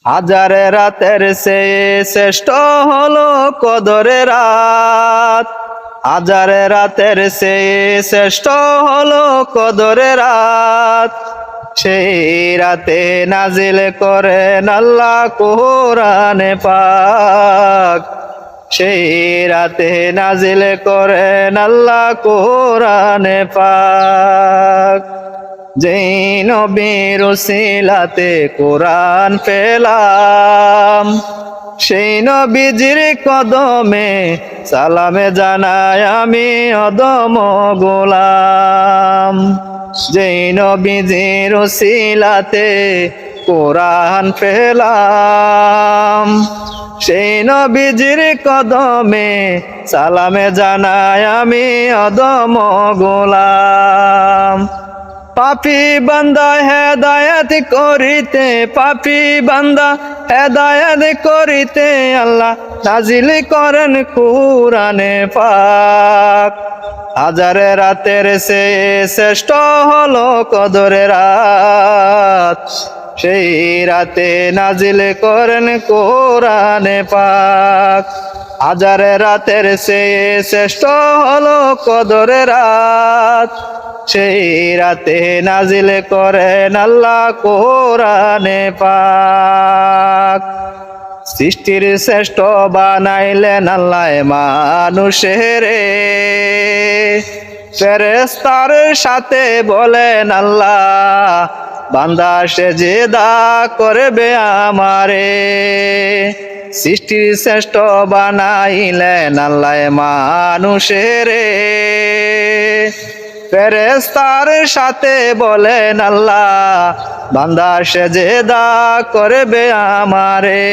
হাজারে রাতের চেয়ে শ্রেষ্ঠ হলো কদরের রাত। হাজারে রাতের চেয়ে শ্রেষ্ঠ হলো কদরের রাত। সেই রাতে নাজিল করেন আল্লাহ কোরআনে পাক। সেই রাতে নাজিল করেন আল্লাহ কোরআনে পাক। যেই নবীর উসিলাতে কোরআন পেলাম, সেই নবীজির কদমে সালামে জানাই আমি অদম গোলাম। যেই নবীজির উসিলাতে কোরআন পেলাম, সেই নবীজির কদমে সালামে জানাই আমি অদম গোলাম। পাপী বান্দা হেদায়েত করিতে, পাপী বান্দা হেদায়েত করিতে আল্লাহ নাজিল করেন কুরআনে পাক। হাজারে রাতের চেয়ে শ্রেষ্ঠ হলো কদরের রাত। সেই রাতে নাজিল করেন কোরআনে পাক। হাজারে রাতের চেয়ে শ্রেষ্ঠ হলো কদরের রাত। সেই রাতে নাজিল করেন আল্লাহ কোরআনে পাক। সৃষ্টির শ্রেষ্ঠ বানাইলেন আল্লাহ মানুষেরে, ফেরেশতার সাথে বলেন আল্লাহ বান্দা সেজদা করবে আমারে। সৃষ্টির শ্রেষ্ঠ বানাইলেন আল্লাহ মানুষেরে, ফেরেশতার সাথে বলেন আল্লাহ বান্দা সেজদা করবে আমারে।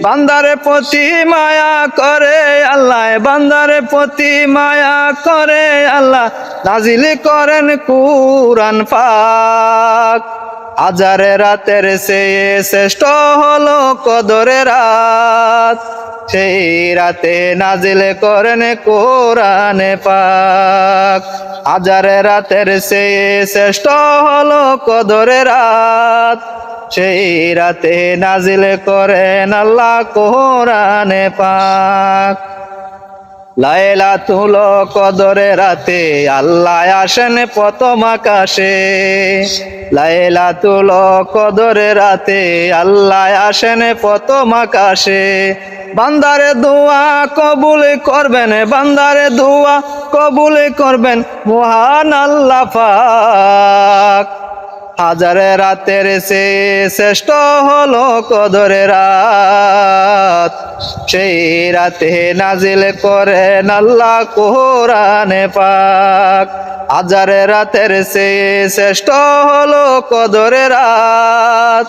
বান্দারে প্রতি মায়া করে আল্লাহ, বান্দারে প্রতি মায়া করে আল্লাহ নাজিল করেন কুরআন পাক। হাজারে রাতের চেয়ে শ্রেষ্ঠ হলো কদরের রাত। সেই রাতে নাজিল করেন কোরআনে পাক। হাজারে রাতের চেয়ে শ্রেষ্ঠ হলো কদরের রাত। সেই রাতে নাজিল করেন আল্লাহ কোরআনে পাক। লাইলাতুল কদরের রাতে আল্লাহ আসেন প্রথম আকাশে। লাইলাতুল কদরের রাতে আল্লাহ আসেন প্রথম আকাশে। বান্দারে দোয়া কবুল করবেন, বান্দারে দোয়া কবুল করবেন মহান আল্লাহ পাক। হাজারে রাতের চেয়ে শ্রেষ্ঠ হলো কদরের রাত। সেই রাতে নাজিল করেন আল্লাহ কোরআনে পাক। হাজারে রাতের চেয়ে শ্রেষ্ঠ হলো কদরের রাত।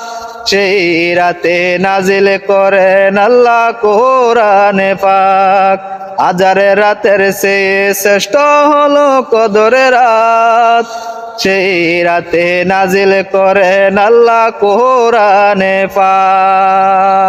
সেই রাতে নাজিল করেন আল্লাহ কোরআনে পাক। হাজারে রাতের চেয়ে শ্রেষ্ঠ হলো কদরের রাত। সেই রাতে নাজিল করেন আল্লাহ কোরআনে পাক।